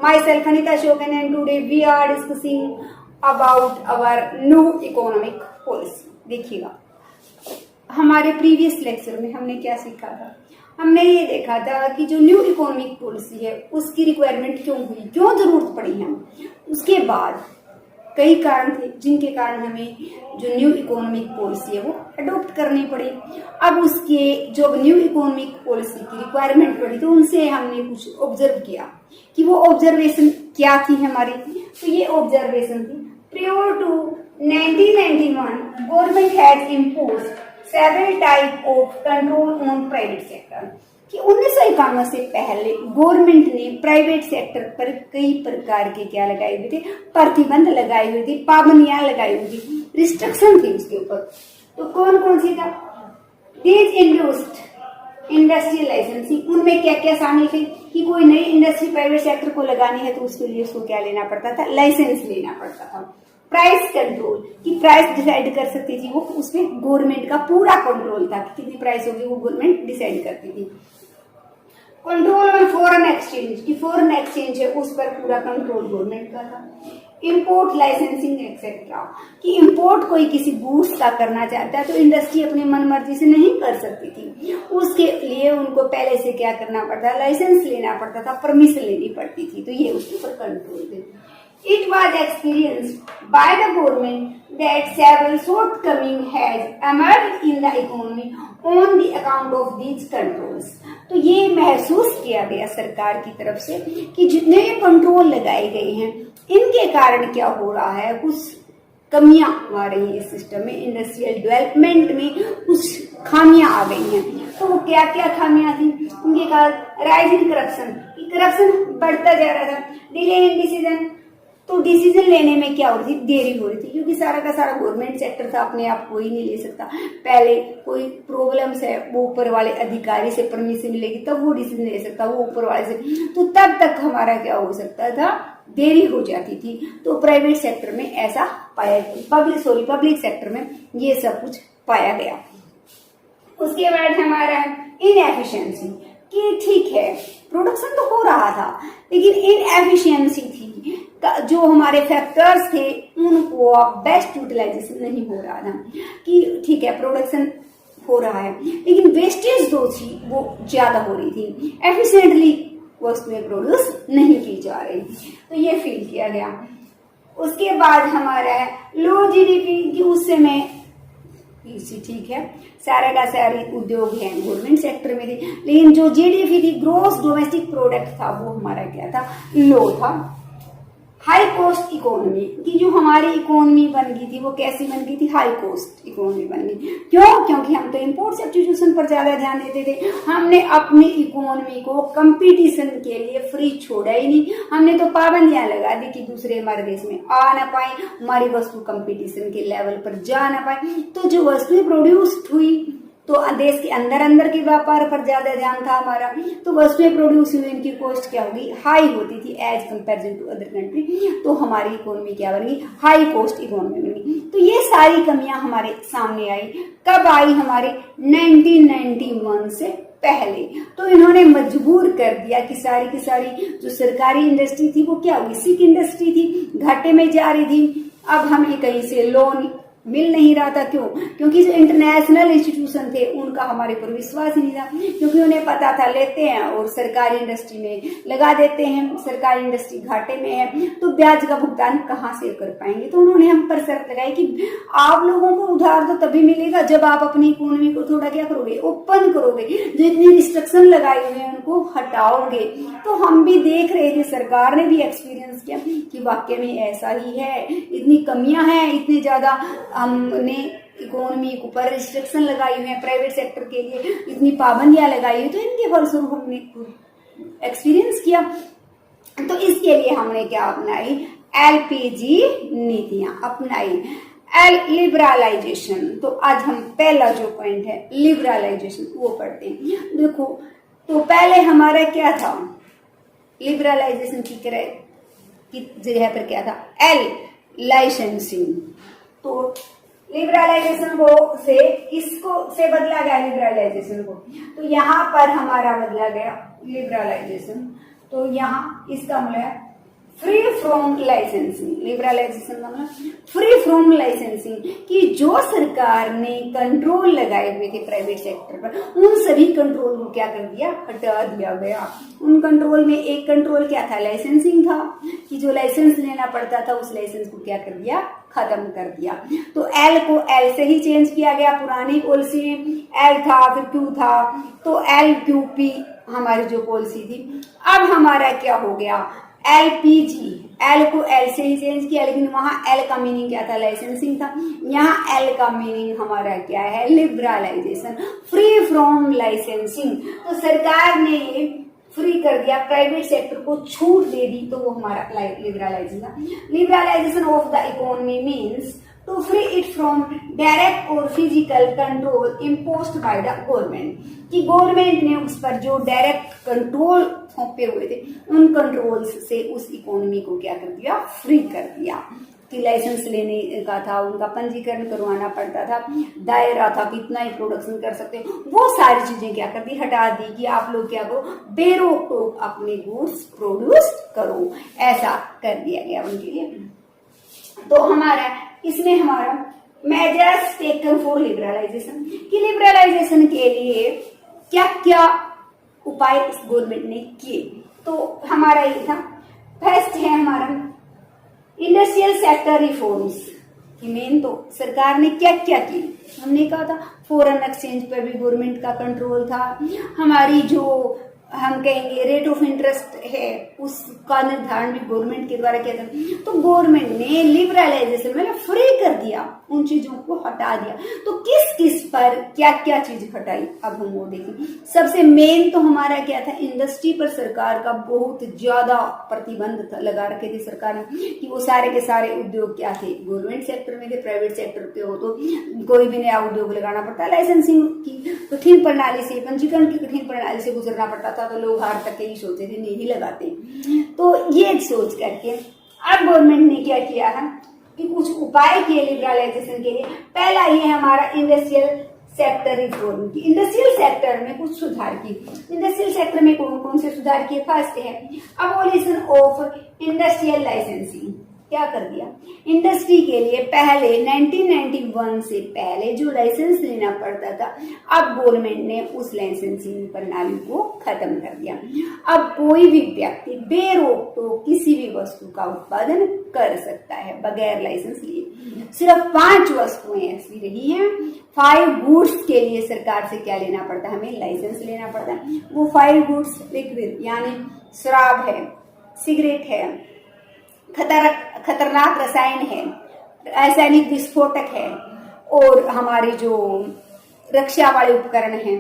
Myself Anita Shokan, and today we are discussing about our new economic policy. देखिएगा, हमारे previous lecture में हमने क्या सीखा था? हमने ये देखा था कि जो न्यू इकोनॉमिक पॉलिसी है उसकी रिक्वायरमेंट क्यों हुई, क्यों जरूरत पड़ी है। उसके बाद कई कारण थे जिनके कारण हमें जो न्यू इकोनॉमिक पॉलिसी है वो अडॉप्ट करनी पड़ी। अब उसके जो न्यू इकोनॉमिक पॉलिसी की रिक्वायरमेंट पड़ी तो उनसे हमने कुछ ऑब्जर्व किया कि वो ऑब्जर्वेशन क्या थी हमारी। तो ये ऑब्जर्वेशन थी, prior to 1991 government has imposed several type of control on private sector, कि 1951 से पहले गवर्नमेंट ने प्राइवेट सेक्टर पर कई प्रकार के क्या लगाए हुए थे, प्रतिबंध लगाए हुए थे, पाबंदियां लगाई हुई थी, रिस्ट्रिक्शन थी उसके ऊपर। तो कौन कौन सी था? दीज इंड्यूस्ड इंडस्ट्रियल लाइसेंसिंग, उनमें क्या क्या शामिल थे कि कोई नई इंडस्ट्री प्राइवेट सेक्टर को लगानी है तो उसके लिए उसको क्या लेना पड़ता था, लाइसेंस लेना पड़ता था। प्राइस कंट्रोल, की प्राइस डिसाइड कर सकती थी वो, उसमें गवर्नमेंट का पूरा कंट्रोल था कि कितनी प्राइस होगी वो गवर्नमेंट डिसाइड करती थी। कंट्रोल ऑन फॉरेन एक्सचेंज, की फॉरेन एक्सचेंज है उस पर पूरा कंट्रोल गवर्नमेंट का था। इंपोर्ट लाइसेंसिंग एक्सेट्रा, कि इंपोर्ट कोई किसी गुड्स का करना चाहता है तो इंडस्ट्री अपनी मन मर्जी से नहीं कर सकती थी, उसके लिए उनको पहले से क्या करना पड़ता था, लाइसेंस लेना पड़ता था, परमिशन लेनी पड़ती थी। तो ये उसके ऊपर कंट्रोल थे। It was experienced by the government that several shortcomings has emerged in the economy on the account of these controls. तो ये महसूस किया गया सरकार की तरफ से कि जितने ये कंट्रोल लगाए गए हैं इनके कारण क्या हो रहा है, कुछ कमियां आ रही है इस सिस्टम में, इंडस्ट्रियल डेवलपमेंट में कुछ खामियां आ गई हैं। तो वो क्या क्या खामियां थी उनके कारण? राइज इन करप्शन, करप्शन बढ़ता जा रहा था। डिले इन डिसीजन, तो डिसीजन लेने में क्या हो रही थी, देरी हो रही थी, क्योंकि सारा का सारा गवर्नमेंट सेक्टर था, अपने आप कोई नहीं ले सकता। पहले कोई प्रॉब्लम्स है वो ऊपर वाले अधिकारी से परमिशन मिलेगी तब वो डिसीजन ले सकता, वो ऊपर वाले से, तो तब तक हमारा क्या हो सकता था, देरी हो जाती थी। तो प्राइवेट सेक्टर में ऐसा पाया, पब्लिक सेक्टर में ये सब कुछ पाया गया। उसके बाद हमारा इनएफिशिएंसी, कि ठीक है प्रोडक्शन तो हो रहा था लेकिन इनएफिशिएंसी थी, जो हमारे फैक्टर्स थे उनको बेस्ट यूटिलाइजेशन नहीं हो रहा था। कि ठीक है प्रोडक्शन हो रहा है लेकिन वेस्टेज जो थी वो ज्यादा हो रही थी, एफिशिएंटली वस्तुएं प्रोड्यूस नहीं की जा रही थी। तो ये फील किया गया। उसके बाद हमारा है लो जीडीपी, की उस समय ठीक है सारा का सारे उद्योग है गवर्नमेंट सेक्टर में थे, लेकिन जो जीडीपी थी, ग्रोस डोमेस्टिक प्रोडक्ट था, वो हमारा क्या था, लो था। हाई कॉस्ट इकोनॉमी, की जो हमारी इकोनॉमी बन गई थी वो कैसी बन गई थी, हाई कॉस्ट इकोनॉमी बन गई। क्यों? क्योंकि हम तो इंपोर्ट सब्स्टिट्यूशन पर ज्यादा ध्यान देते थे, हमने अपनी इकोनॉमी को कंपटीशन के लिए फ्री छोड़ा ही नहीं, हमने तो पाबंदियां लगा दी कि दूसरे हमारे देश में आ ना पाए, हमारी वस्तु कंपटीशन के लेवल पर जा ना पाए। तो जो वस्तुएं प्रोड्यूस हुई तो देश के अंदर के व्यापार पर ज्यादा ध्यान था हमारा, तो वस्तुएं प्रोड्यूस हुई, इनकी कॉस्ट क्या होगी, हाई होती थी as comparison to other country. तो हमारी इकोनॉमी क्या बन गई, हाई कॉस्ट इकोनॉमी बन गई। तो ये सारी कमियां हमारे सामने आई। कब आई? हमारे 1991 से पहले। तो इन्होंने मजबूर कर दिया कि सारी की सारी जो सरकारी इंडस्ट्री थी वो क्या हुई, सिक इंडस्ट्री थी, घाटे में जा रही थी। अब हमें कहीं से लोन मिल नहीं रहा था। क्यों? क्योंकि जो इंटरनेशनल इंस्टीट्यूशन थे उनका हमारे पर विश्वास ही नहीं था, क्योंकि उन्हें पता था लेते हैं और सरकारी इंडस्ट्री में लगा देते हैं, सरकारी इंडस्ट्री घाटे में है तो ब्याज का भुगतान कहाँ से कर पाएंगे। तो उन्होंने हम पर शर्त लगाई कि आप लोगों को उधार तो तभी मिलेगा जब आप अपनी इकोनॉमी को थोड़ा क्या करोगे, ओपन करोगे, जो इतनी रिस्ट्रिक्शन लगाई हुई है उनको हटाओगे। तो हम भी देख रहे थे, सरकार ने भी एक्सपीरियंस किया कि वाकई में ऐसा ही है, इतनी कमियां हैं, इतनी ज्यादा हमने इकोनॉमी के ऊपर रिस्ट्रिक्शन लगाई हुई है, प्राइवेट सेक्टर के लिए इतनी पाबंदियां लगाई हुई, तो इनके फलस्वरूप हमने एक्सपीरियंस किया। तो इसके लिए हमने क्या अपनाई, एलपीजी नीतियां अपनाई, लिबरलाइजेशन। तो आज हम पहला जो पॉइंट है लिबरलाइजेशन वो पढ़ते हैं। देखो तो पहले हमारा क्या था, लिबरलाइजेशन की जगह पर क्या था, एल लाइसेंसिंग। तो लिबरलाइजेशन को से किसको से बदला गया, लिबरलाइजेशन को, तो यहाँ पर हमारा बदला गया लिबरलाइजेशन। तो यहाँ इसका मतलब फ्री फ्रॉम लाइसेंसिंग, लिबरलाइजेशन मतलब फ्री फ्रॉम लाइसेंसिंग, कि जो सरकार ने कंट्रोल लगाए हुए थे प्राइवेट सेक्टर पर, उन सभी कंट्रोल को क्या कर दिया, हटा दिया गया। उन कंट्रोल में एक कंट्रोल क्या था, लाइसेंसिंग था, कि जो लाइसेंस लेना पड़ता था उस लाइसेंस को क्या कर दिया, खत्म कर दिया। तो एल को एल से ही चेंज किया गया। पुरानी पॉलिसी में एल था, फिर क्यू था, तो एल क्यू पी हमारी जो पॉलिसी थी। अब हमारा क्या हो गया, एलपीजी, एल को एल से ही चेंज किया, लेकिन वहां एल का मीनिंग क्या था, लाइसेंसिंग था। यहाँ एल का मीनिंग हमारा क्या है, लिबरलाइजेशन, फ्री फ्रॉम लाइसेंसिंग। तो सरकार ने ये फ्री कर दिया, प्राइवेट सेक्टर को छूट दे दी, तो वो हमारा liberalisation. Liberalisation of the economy means to free it from direct और physical control imposed by the government, कि गवर्नमेंट ने उस पर जो डायरेक्ट कंट्रोल थोपे हुए थे, उन कंट्रोल्स से उस इकोनॉमी को क्या कर दिया, फ्री कर दिया। कि लाइसेंस लेने का था, उनका पंजीकरण करवाना पड़ता था, दायरा था, कितना ही प्रोडक्शन कर सकते, वो सारी चीजें क्या कर दी, हटा दी, कि आप लोग क्या करो, बेरोक टोक अपने गुड्स प्रोड्यूस करो, ऐसा कर दिया गया उनके लिए। तो हमारा इसमें हमारा मेजर्स टेकन फॉर लिबरलाइजेशन, कि लिबरलाइजेशन के लिए क्या क्या उपाय इस गवर्नमेंट ने किए। तो हमारा ये था, फर्स्ट है हमारा इंडस्ट्रियल सेक्टर रिफॉर्म्स, कि मेन तो सरकार ने क्या क्या की। हमने कहा था फॉरेन एक्सचेंज पर भी गवर्नमेंट का कंट्रोल था, हमारी जो हम कहेंगे रेट ऑफ इंटरेस्ट है उसका निर्धारण भी गवर्नमेंट के द्वारा किया था। तो गवर्नमेंट ने लिबरलाइजेशन मतलब फ्री कर दिया, उन चीजों को हटा दिया। तो किस किस पर क्या क्या चीज हटाई, अब हम वो देखें। सबसे मेन तो हमारा क्या था, इंडस्ट्री पर सरकार का बहुत ज्यादा प्रतिबंध लगा रखे थे सरकार ने, कि वो सारे के सारे उद्योग क्या थे, गवर्नमेंट सेक्टर में थे, प्राइवेट सेक्टर पे हो तो कोई भी नया उद्योग लगाना पड़ता, लाइसेंसिंग की कठिन प्रणाली से, पंजीकरण की कठिन प्रणाली से गुजरना पड़ता था। तो लोग हार तक यही सोचते थे, नहीं लगाते। तो ये सोच करके अब गवर्नमेंट ने क्या किया है, कि कुछ उपाय किए लिबरलाइजेशन के लिए। पहला ये हमारा इंडस्ट्रियल सेक्टर रिफॉर्म की, इंडस्ट्रियल सेक्टर में कुछ सुधार की। इंडस्ट्रियल सेक्टर में कौन कौन से सुधार किए, फर्स्ट है अबॉलिशन ऑफ इंडस्ट्रियल लाइसेंसिंग। क्या कर दिया, इंडस्ट्री के लिए पहले 1991 से पहले जो लाइसेंस लेना पड़ता था, अब गवर्नमेंट ने उस लाइसेंसिंग प्रणाली को खत्म कर दिया। अब कोई भी व्यक्ति बेरोक टोक किसी भी वस्तु का उत्पादन कर सकता है बगैर लाइसेंस लिए। सिर्फ 5 वस्तुएं ऐसी रही हैं, 5 गुड्स के लिए सरकार से क्या लेना पड़ता है, हमें लाइसेंस लेना पड़ता है। वो 5 गुड्स लिक्विड यानी शराब है, सिगरेट है, खतरनाक रसायन है, रासायनिक विस्फोटक है, और हमारे जो रक्षा वाले उपकरण हैं।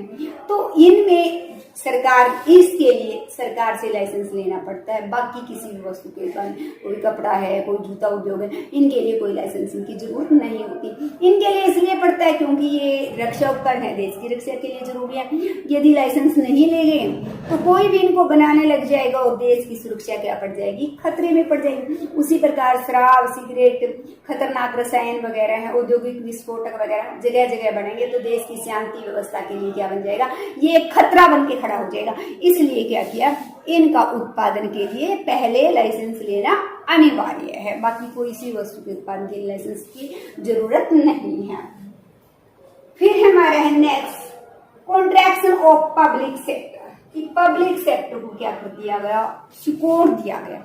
तो इनमें सरकार, इसके लिए सरकार से लाइसेंस लेना पड़ता है। बाकी किसी भी वस्तु के कारण, कोई कपड़ा है, कोई जूता उद्योग है, इनके लिए कोई लाइसेंसिंग की जरूरत नहीं होती। इनके लिए इसलिए पड़ता है क्योंकि ये रक्षा उपकरण है, देश की रक्षा के लिए जरूरी है। यदि लाइसेंस नहीं लेंगे तो कोई भी इनको बनाने लग जाएगा और देश की सुरक्षा क्या पड़ जाएगी, खतरे में पड़ जाएगी। उसी प्रकार शराब, सिगरेट, खतरनाक रसायन वगैरह है, औद्योगिक विस्फोटक वगैरह जगह जगह बनेंगे तो देश की शांति व्यवस्था के लिए क्या बन जाएगा, ये एक खतरा बन के खड़ा हो जाएगा। इसलिए क्या किया, इनका उत्पादन के लिए पहले लाइसेंस लेना अनिवार्य है। बाकी कोई सी वस्तु के उत्पादन के लिए लाइसेंस की जरूरत नहीं है। फिर हमारा है next contraction of public sector, कि पब्लिक सेक्टर को क्या कर दिया गया, सिकोड़ दिया गया,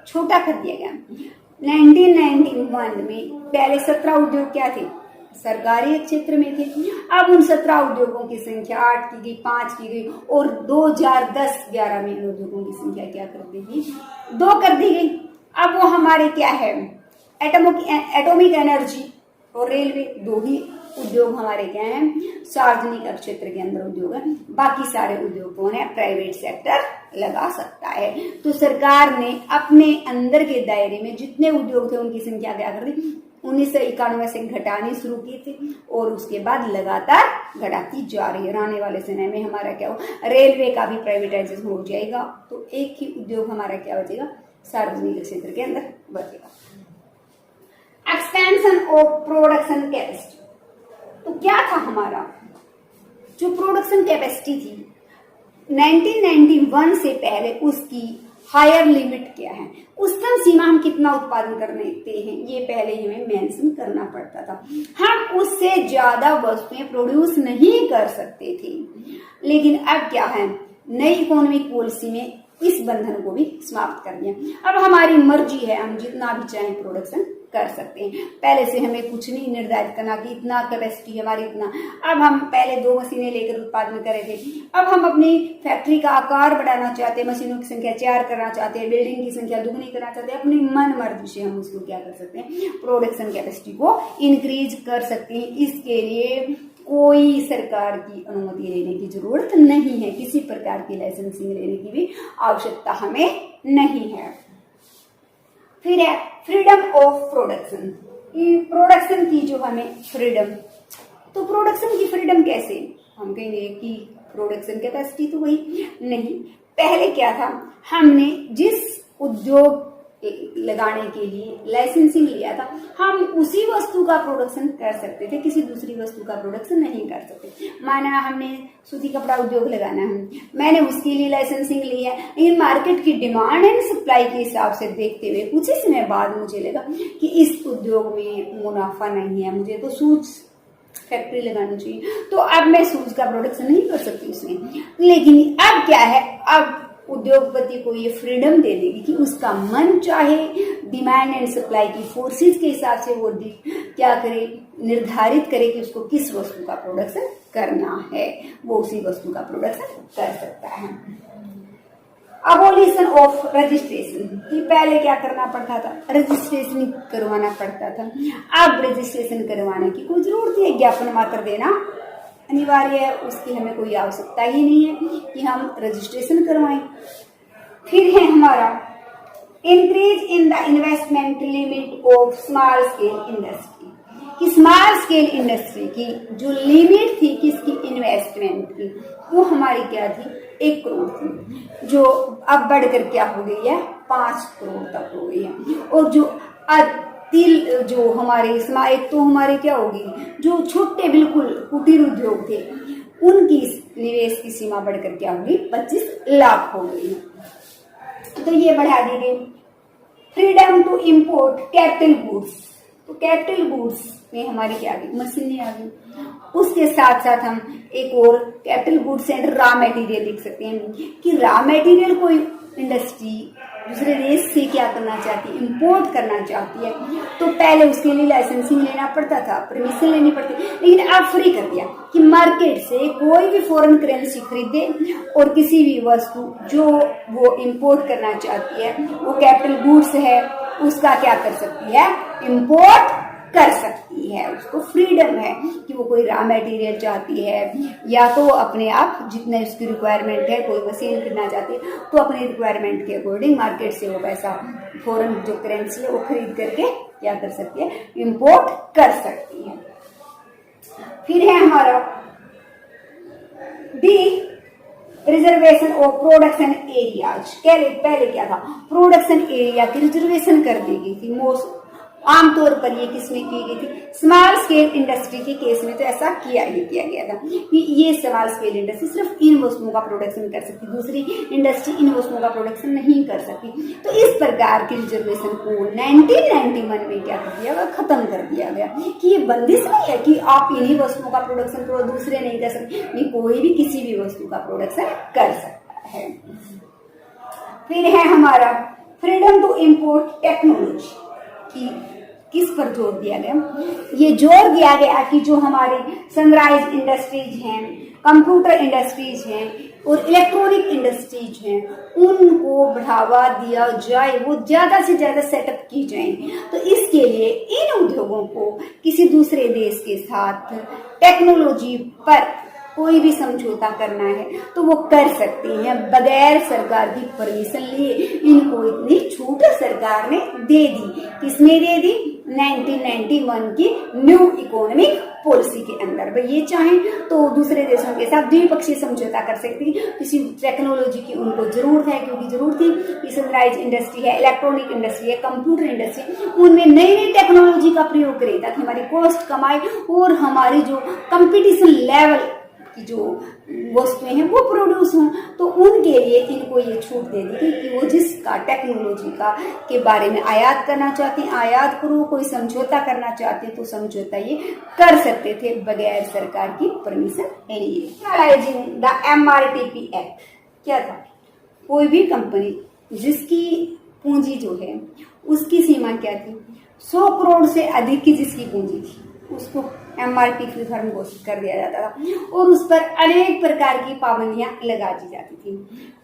छोटा कर दिया गया। 1991 में पहले 17 उद्योग क्या थे, सरकारी क्षेत्र में थे। अब उन 17 उद्योगों की संख्या 8 की गई, 5 की गई, और 2010-11 में इन उद्योगों की संख्या क्या कर दी गई, 2 कर दी गई। अब वो हमारे क्या है, एटॉमिक एनर्जी और रेलवे, 2 ही उद्योग हमारे क्या हैं, सार्वजनिक क्षेत्र के अंदर उद्योग है। बाकी सारे उद्योगों ने प्राइवेट सेक्टर लगा सकता है। तो सरकार ने अपने अंदर के दायरे में जितने उद्योग थे उनकी संख्या क्या कर दी, 1991 से घटानी शुरू की थी, और उसके बाद लगातार घटाती जा रही है। आने वाले समय में हमारा क्या हो, रेलवे का भी प्राइवेटाइजेशन हो जाएगा, तो एक ही उद्योग हमारा क्या बचेगा, सार्वजनिक क्षेत्र के अंदर बचेगा। एक्सपेंशन ऑफ प्रोडक्शन कैपेसिटी, तो क्या था हमारा जो प्रोडक्शन कैपेसिटी थी, 1991 से पहले उसकी हायर लिमिट क्या है, उच्चतम सीमा हम कितना उत्पादन कर देते हैं, ये पहले हमें मेंशन करना पड़ता था। हम उससे ज्यादा वस्तुएं प्रोड्यूस नहीं कर सकते थे। लेकिन अब क्या है, नई इकोनॉमिक पॉलिसी में इस बंधन को भी समाप्त कर दिया। अब हमारी मर्जी है, हम जितना भी चाहें प्रोडक्शन कर सकते हैं। पहले से हमें कुछ नहीं निर्धारित करना कि इतना कैपेसिटी हमारी इतना। अब हम पहले 2 मशीनें लेकर उत्पादन कर रहे थे, अब हम अपनी फैक्ट्री का आकार बढ़ाना चाहते हैं, मशीनों की संख्या 4 करना चाहते हैं, बिल्डिंग की संख्या दुगनी करना चाहते हैं। अपनी मन मर्जी से हम उसको क्या कर सकते हैं, प्रोडक्शन कैपेसिटी को इंक्रीज कर सकते हैं। इसके लिए कोई सरकार की अनुमति लेने की जरूरत नहीं है, किसी प्रकार की लाइसेंसिंग लेने की भी आवश्यकता हमें नहीं है। फिर है फ्रीडम ऑफ प्रोडक्शन। प्रोडक्शन की जो हमें फ्रीडम, तो प्रोडक्शन की फ्रीडम कैसे, हम कहेंगे कि प्रोडक्शन कैपेसिटी तो वही नहीं। पहले क्या था, हमने जिस उद्योग लगाने के लिए लाइसेंसिंग लिया था, हम उसी वस्तु का प्रोडक्शन कर सकते थे, किसी दूसरी वस्तु का प्रोडक्शन नहीं कर सकते। माना हमने सूती कपड़ा उद्योग लगाना है, मैंने उसके लिए लाइसेंसिंग ली है, लेकिन मार्केट की डिमांड एंड सप्लाई के हिसाब से देखते हुए कुछ ही समय बाद मुझे लगा कि इस उद्योग में मुनाफा नहीं है, मुझे तो सूच फैक्ट्री लगानी चाहिए, तो अब मैं सूच का प्रोडक्शन नहीं कर सकती उसमें। लेकिन अब क्या है, अब उद्योगपति को ये फ्रीडम दे देगी कि उसका मन चाहे डिमांड एंड सप्लाई की फोर्सेस के हिसाब से वो क्या करे, निर्धारित करे कि उसको किस वस्तु का प्रोडक्शन करना है, वो उसी वस्तु का प्रोडक्शन कर सकता है। अबोलिशन ऑफ रजिस्ट्रेशन, कि पहले क्या करना पड़ता था, रजिस्ट्रेशन करवाना पड़ता था। अब रजिस्ट्रेशन करवाने की कोई जरूरत नहीं है, ज्ञापन मात्र देना अनिवार्य है, उसकी हमें कोई आवश्यकता ही नहीं है कि हम रजिस्ट्रेशन करवाएं। फिर है हमारा increase in the investment limit of small scale industry, कि स्मॉल स्केल इंडस्ट्री की जो लिमिट थी किसकी, इन्वेस्टमेंट की, वो हमारी क्या थी, 1 करोड़ थी, जो अब बढ़कर क्या हो गई है, 5 करोड़ तक हो गई है। और जो तिल जो हमारे एक तो हमारे क्या होगी, जो छोटे बिल्कुल कुटीर उद्योग थे, उनकी निवेश की सीमा बढ़कर क्या होगी, 25 लाख हो गई है। तो ये बढ़ा दी गई। Freedom to import capital goods, तो कैपिटल गुड्स में हमारी क्या आ गई, मशीनें आ गई। उसके साथ साथ हम एक और capital goods and raw material लिख सकते हैं कि रॉ मटेरियल कोई इंडस्ट्री दूसरे देश से क्या करना चाहती है, इंपोर्ट करना चाहती है, तो पहले उसके लिए लाइसेंसिंग लेना पड़ता था, परमिशन लेनी पड़ती, लेकिन अब फ्री कर दिया कि मार्केट से कोई भी फॉरेन करेंसी खरीदे और किसी भी वस्तु जो वो इंपोर्ट करना चाहती है, वो कैपिटल गुड्स है, उसका क्या कर सकती है, इंपोर्ट कर सकती है। उसको फ्रीडम है कि वो कोई रॉ मटेरियल चाहती है या तो अपने आप जितने उसकी रिक्वायरमेंट है, कोई मशीन खरीदना चाहती है तो अपने रिक्वायरमेंट के अकॉर्डिंग मार्केट से वो पैसा फॉरेन जो करेंसी है वो खरीद करके क्या कर सकती है, इंपोर्ट कर सकती है। फिर है हमारा D reservation of production areas. पहले क्या था, प्रोडक्शन एरिया की रिजर्वेशन कर दी गई थी। मोस्ट आमतौर पर ये किसमें की गई थी, स्मॉल स्केल इंडस्ट्री के केस में तो ऐसा किया गया था कि ये स्मॉल स्केल इंडस्ट्री सिर्फ इन वस्तुओं का प्रोडक्शन कर सकती, दूसरी इंडस्ट्री इन वस्तुओं का प्रोडक्शन नहीं कर सकती। तो इस प्रकार की रिजर्वेशन को 1991 में क्या कर दिया गया, खत्म कर दिया गया कि ये बंदिश नहीं है कि आप इन्हीं वस्तुओं का प्रोडक्शन करो, दूसरे नहीं कर सकते, नहीं, कोई भी किसी भी वस्तु का प्रोडक्शन कर सकता है। फिर है हमारा फ्रीडम टू इंपोर्ट टेक्नोलॉजी, कि किस पर जोर दिया गया, ये जोर दिया गया कि जो हमारी सनराइज इंडस्ट्रीज हैं, कंप्यूटर इंडस्ट्रीज हैं और इलेक्ट्रॉनिक इंडस्ट्रीज हैं, उनको बढ़ावा दिया जाए, वो ज्यादा से ज्यादा सेटअप की जाए। तो इसके लिए इन उद्योगों को किसी दूसरे देश के साथ टेक्नोलॉजी पर कोई भी समझौता करना है तो वो कर सकती हैं बगैर सरकार की परमिशन लिए। इनको इतनी छूट सरकार ने दे दी, किसमें दे दी, 1991 की न्यू इकोनॉमिक पॉलिसी के अंदर। भाई ये चाहें तो दूसरे देशों के साथ द्विपक्षीय समझौता कर सकती है, किसी टेक्नोलॉजी की उनको जरूरत है, क्योंकि जरूरत थी कि सनराइज इंडस्ट्री है, इलेक्ट्रॉनिक इंडस्ट्री है, कंप्यूटर इंडस्ट्री, उनमें नई नई टेक्नोलॉजी का प्रयोग करे ताकि हमारी कॉस्ट कम आए और हमारी जो कंपटीशन लेवल की जो वस्तुएं हैं वो प्रोड्यूस हों, तो उनके लिए इनको ये छूट दे दी थी कि वो जिसका टेक्नोलॉजी का के बारे में आयात करना चाहते हैं आयात करो, कोई समझौता करना चाहते हैं तो समझौता ये कर सकते थे बगैर सरकार की परमिशन लेने। द MRTP एक्ट क्या था? कोई भी कंपनी जिसकी पूंजी जो है उसकी सीमा क्या थी? 100 करोड़ से अधिक की जिसकी पूंजी थी उसको MRTP फर्म घोषित कर दिया जाता था और उस पर अनेक प्रकार की पाबंदियां लगा दी जाती थी।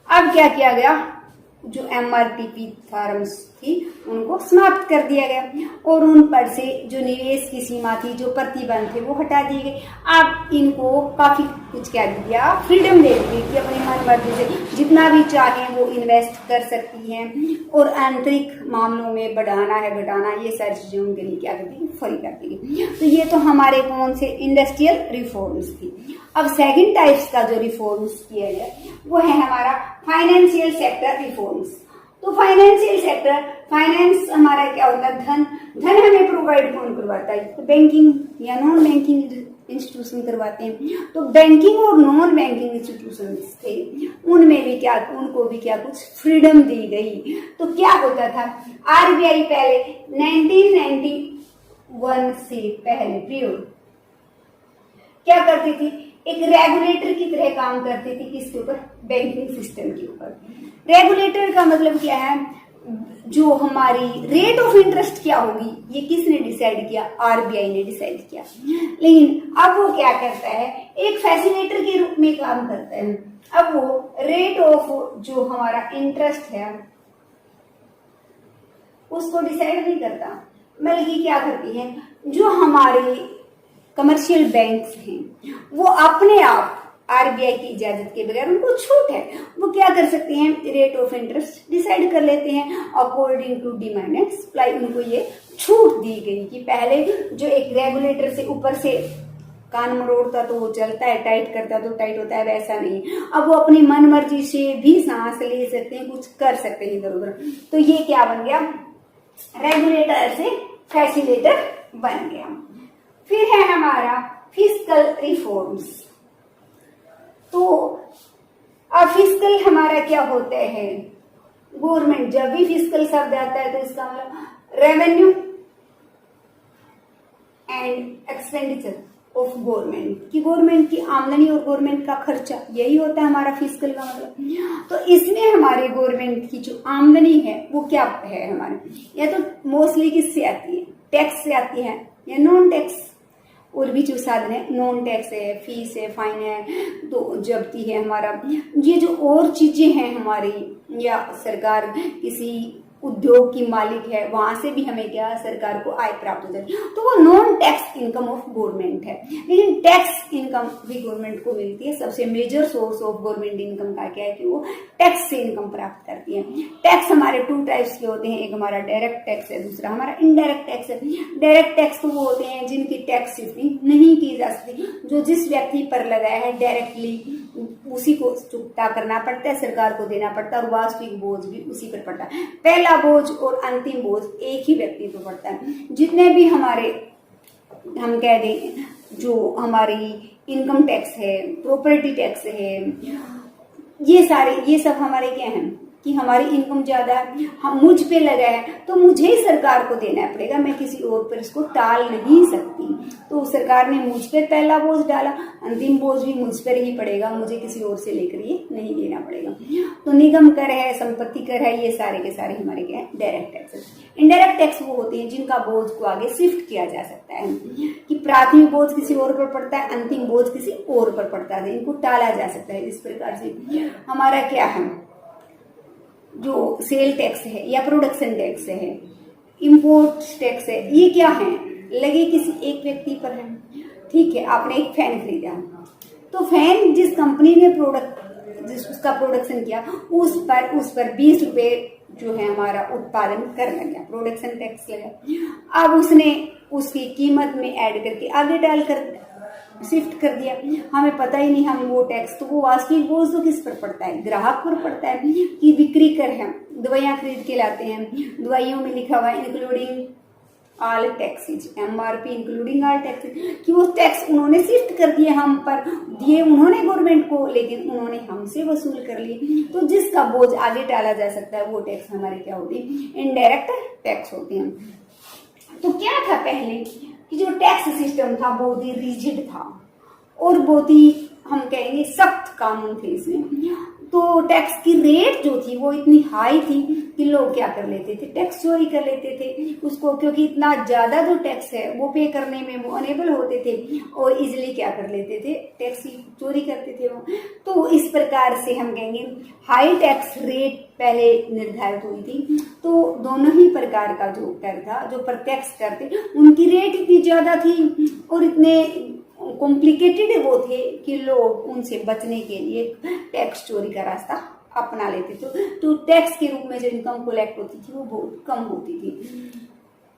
अब क्या किया गया? जो MRTP फर्म्स थी उनको समाप्त कर दिया गया और उन पर से जो निवेश की सीमा थी, जो प्रतिबंध थे वो हटा दिए गए। अब इनको काफी कुछ क्या दिया? फ्रीडम दे दी कि अपनी मन मर्जी से जितना भी चाहे वो इन्वेस्ट कर सकती हैं और आंतरिक मामलों में बढ़ाना है घटाना ये सारी चीजें उनके लिए क्या कर दी? फ्री कर दी। तो ये तो हमारे कौन से इंडस्ट्रियल रिफॉर्म्स थी। अब सेकंड टाइप्स का जो रिफॉर्म्स किया गया वो है हमारा फाइनेंशियल सेक्टर रिफॉर्म्स। तो फाइनेंशियल सेक्टर, फाइनेंस हमारा क्या होता है? धन हमें प्रोवाइड कौन करवाता है? तो बैंकिंग या नॉन बैंकिंग इंस्टीट्यूशन करवाते हैं। तो बैंकिंग और नॉन बैंकिंग इंस्टीट्यूशन थे उनमें भी क्या, उनको भी क्या कुछ फ्रीडम दी गई। तो क्या होता था? RBI पहले 1991 से पहले पीरियड क्या करती थी? एक रेगुलेटर की तरह काम करती थी। किसके ऊपर? बैंकिंग सिस्टम के ऊपर। रेगुलेटर का मतलब क्या है? जो हमारी रेट ऑफ इंटरेस्ट क्या होगी ये किसने डिसाइड किया? RBI ने डिसाइड किया। लेकिन अब वो क्या करता है? एक फैसिलिटेटर के रूप में काम करता है। अब वो रेट ऑफ जो हमारा इंटरेस्ट है उसको डिसाइड नहीं करता, बल्कि क्या करती है? जो हमारे कमर्शियल बैंक्स हैं वो अपने आप RBI की इजाजत के बगैर, उनको छूट है, वो क्या कर सकते हैं? रेट ऑफ इंटरेस्ट डिसाइड कर लेते हैं according to demand and supply. उनको ये छूट दी गई कि पहले जो एक रेगुलेटर से ऊपर से कान मरोड़ता तो वो चलता है, टाइट करता तो टाइट होता है, वैसा नहीं। अब वो अपनी मन मर्जी से भी सांस ले सकते हैं, कुछ कर सकते हैं इधर उधर। तो ये क्या बन गया? रेगुलेटर से फैसिलिटेटर बन गया। फिर है हमारा फिस्कल रिफॉर्म्स। तो अब फिस्कल हमारा क्या होते हैं? गवर्नमेंट, जब भी फिस्कल शब्द आता है तो इसका मतलब revenue and expenditure of government, की गवर्नमेंट की आमदनी और गवर्नमेंट का खर्चा, यही होता है हमारा फिस्कल का मतलब। तो इसमें हमारे गवर्नमेंट की जो आमदनी है वो क्या है हमारे? या तो मोस्टली किससे आती है? टैक्स से आती है या नॉन टैक्स, और भी जो साधन है नॉन टैक्स है, फीस है, फाइन है, तो जब्ती है हमारा, ये जो और चीजें हैं हमारी, या सरकार किसी उद्योग की मालिक है वहां से भी हमें क्या सरकार को आय प्राप्त हो जाती है। तो वो non tax income of government है। लेकिन टैक्स इनकम भी गवर्नमेंट को मिलती है। सबसे major source of government income का क्या है कि वो टैक्स से इनकम प्राप्त करती है। टैक्स हमारे 2 टाइप्स के होते हैं, एक हमारा डायरेक्ट टैक्स है, दूसरा हमारा इनडायरेक्ट टैक्स है। डायरेक्ट टैक्स तो वो होते हैं जिनकी टैक्स शिफ्टिंग नहीं की जा सकती, जो जिस व्यक्ति पर लगाया है डायरेक्टली उसी को चुकता करना पड़ता है, सरकार को देना पड़ता है, और वास्तविक बोझ भी उसी पर पड़ता है। पहला बोझ और अंतिम बोझ एक ही व्यक्ति को पड़ता है। जितने भी हमारे हम कह दें जो हमारी इनकम टैक्स है, प्रॉपर्टी टैक्स है, ये सब हमारे क्या हैं कि हमारी इनकम ज्यादा है, हम मुझ पे लगा है तो मुझे ही सरकार को देना पड़ेगा, मैं किसी और पर इसको टाल नहीं सकती। तो सरकार ने मुझ पे पहला बोझ डाला, अंतिम बोझ भी मुझ पर ही पड़ेगा, मुझे किसी और से लेकर ये नहीं लेना पड़ेगा। तो निगम कर है, संपत्ति कर है, ये सारे के सारे हमारे क्या है डायरेक्ट टैक्स। इनडायरेक्ट टैक्स वो होते हैं जिनका बोझ को आगे शिफ्ट किया जा सकता है, कि प्राथमिक बोझ किसी और पर पड़ता है, अंतिम बोझ किसी और पर पड़ता है, इनको टाला जा सकता है। इस प्रकार से हमारा क्या है जो सेल टैक्स है या प्रोडक्शन टैक्स है, इंपोर्ट टैक्स है, ये क्या है लगे किसी एक व्यक्ति पर है। ठीक है, आपने एक फैन खरीदा तो फैन जिस कंपनी ने उसका प्रोडक्शन किया उस पर 20 रुपए जो है हमारा उत्पादन कर लगा, प्रोडक्शन टैक्स लगा। अब उसने उसकी कीमत में ऐड करके आगे डालकर शिफ्ट कर दिया, हमें पता ही नहीं, हम वो टैक्स तो वो वास्तविक बोझ तो किस पर पड़ता है, ग्राहक पर पड़ता है कि बिक्री कर है, दवाइयां खरीद के लाते हैं, दवाइयों में लिखा हुआ है including all taxes, MRP including all taxes, कि वो टैक्स उन्होंने शिफ्ट कर दिए हम पर, दिए उन्होंने गवर्नमेंट को, लेकिन उन्होंने हमसे वसूल कर लिए। तो जिसका बोझ आगे टाला जा सकता है वो टैक्स हमारे क्या होती है, इनडायरेक्ट टैक्स होते हैं। तो क्या था पहले कि जो टैक्स सिस्टम था बहुत ही रिजिड था और बहुत ही हम कहेंगे सख्त कानून थे इसमें। तो टैक्स की रेट जो थी वो इतनी हाई थी कि लोग क्या कर लेते थे, टैक्स चोरी कर लेते थे उसको, क्योंकि इतना ज्यादा जो टैक्स है वो पे करने में वो अनेबल होते थे और इजिली क्या कर लेते थे, टैक्स की चोरी करते थे वो। तो इस प्रकार से हम कहेंगे हाई टैक्स रेट पहले निर्धारित हुई थी। तो दोनों ही प्रकार का जो कर था, जो प्रत्यक्ष कर थे उनकी रेट इतनी ज्यादा थी और इतने कॉम्प्लिकेटेड वो थे कि लोग उनसे बचने के लिए टैक्स चोरी का रास्ता अपना लेते थे। तो टैक्स के रूप में जो इनकम कलेक्ट होती थी वो बहुत कम होती थी।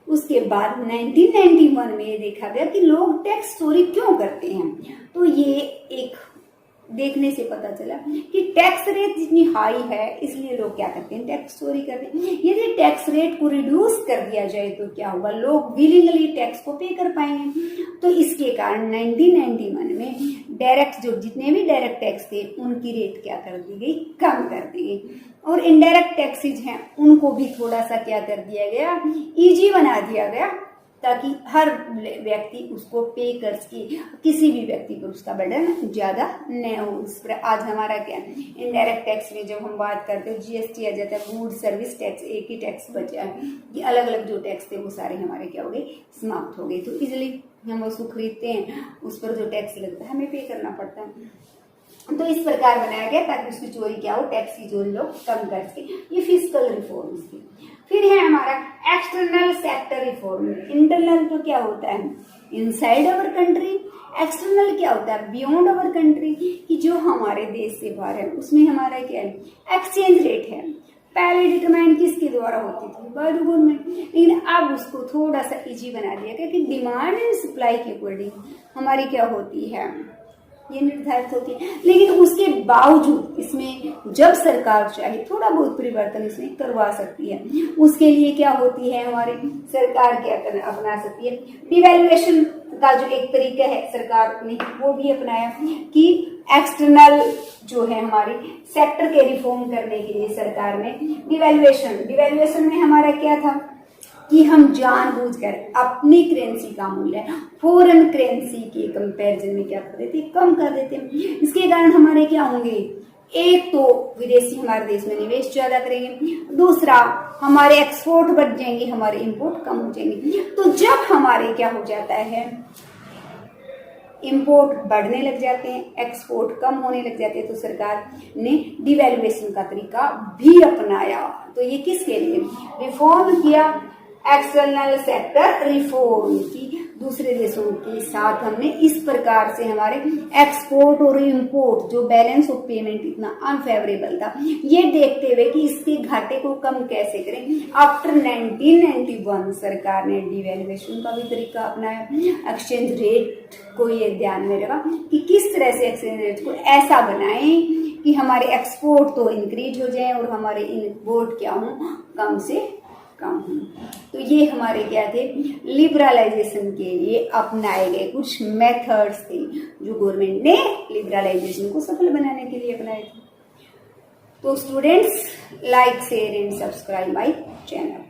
उसके बाद 1991 में ये देखा गया कि लोग टैक्स चोरी क्यों करते हैं। तो ये एक देखने से पता चला कि टैक्स रेट जितनी हाई है इसलिए लोग क्या करते हैं, टैक्स चोरी करते हैं। यदि टैक्स रेट को रिड्यूस कर दिया जाए तो क्या होगा, लोग विलिंगली टैक्स को पे कर पाएंगे। तो इसके कारण 1991 में डायरेक्ट जो जितने भी डायरेक्ट टैक्स थे उनकी रेट क्या कर दी गई, कम कर दी गई। और इनडायरेक्ट टैक्सेज हैं उनको भी थोड़ा सा क्या कर दिया गया, इजी बना दिया गया, ताकि हर व्यक्ति उसको पे कर सके, किसी भी व्यक्ति पर उसका बर्डन ज्यादा न हो। इस पर आज हमारा क्या इनडायरेक्ट टैक्स में जब हम बात करते हैं GST आ जाता है, गुड सर्विस टैक्स, एक ही टैक्स बचा है। ये अलग अलग जो टैक्स थे वो सारे हमारे क्या हो गए, समाप्त हो गए। तो इजिली हम उसको खरीदते हैं, उस पर जो टैक्स लगता है हमें पे करना पड़ता है। तो इस प्रकार बनाया गया ताकि उसकी चोरी क्या हो, टैक्स की चोरी लोग कम कर सके। ये फिस्कल रिफॉर्म्स थी। फिर है हमारा एक्सटर्नल सेक्टर रिफॉर्म। इंटरनल तो क्या होता है, इनसाइड अवर कंट्री, एक्सटर्नल क्या होता है, बियॉन्ड अवर कंट्री, कि जो हमारे देश से बाहर है। उसमें हमारा क्या है, एक्सचेंज रेट है। पहले डिटरमाइन किसके द्वारा होती थी, बाय द गवर्नमेंट, लेकिन अब उसको थोड़ा सा इजी बना दिया गया कि डिमांड एंड सप्लाई के अकॉर्डिंग हमारी क्या होती है, ये निर्धारित होती है। लेकिन उसके बावजूद इसमें जब सरकार चाहे थोड़ा बहुत परिवर्तन इसमें करवा सकती है। उसके लिए क्या होती है, हमारी सरकार क्या अपना सकती है, डिवैल्यूएशन का जो एक तरीका है सरकार ने वो भी अपनाया कि एक्सटर्नल जो है हमारी सेक्टर के रिफॉर्म करने के लिए सरकार ने डिवैल्यूएशन में हमारा क्या था कि हम जानबूझकर अपनी करेंसी का मूल्य फॉरेन करेंसी के कंपैरिजन में क्या कर देते, कम कर देते। इसके कारण हमारे क्या होंगे, एक तो विदेशी हमारे देश में निवेश ज्यादा करेंगे, दूसरा हमारे एक्सपोर्ट बढ़ जाएंगे, हमारे इंपोर्ट कम हो जाएंगे। तो जब हमारे क्या हो जाता है, इंपोर्ट बढ़ने लग जाते हैं, एक्सपोर्ट कम होने लग जाते हैं, तो सरकार ने डिवैल्यूएशन का तरीका भी अपनाया। तो ये किसके लिए रिफॉर्म किया, एक्सटर्नल सेक्टर रिफॉर्म की। दूसरे देशों के साथ हमने इस प्रकार से हमारे एक्सपोर्ट और इंपोर्ट जो बैलेंस ऑफ पेमेंट इतना अनफेवरेबल था, ये देखते हुए कि इसके घाटे को कम कैसे करें, आफ्टर 1991 सरकार ने डिवैल्यूएशन का भी तरीका अपनाया। एक्सचेंज रेट को ये ध्यान में रखा कि किस तरह से एक्सचेंज रेट को ऐसा बनाएं कि हमारे एक्सपोर्ट तो इंक्रीज हो जाए और हमारे इंपोर्ट क्या हो, कम से कम। तो ये हमारे क्या थे, लिबरलाइजेशन के लिए अपनाए गए कुछ मेथड्स थे जो गवर्नमेंट ने लिबरलाइजेशन को सफल बनाने के लिए अपनाए थे। तो students, like share and subscribe my channel.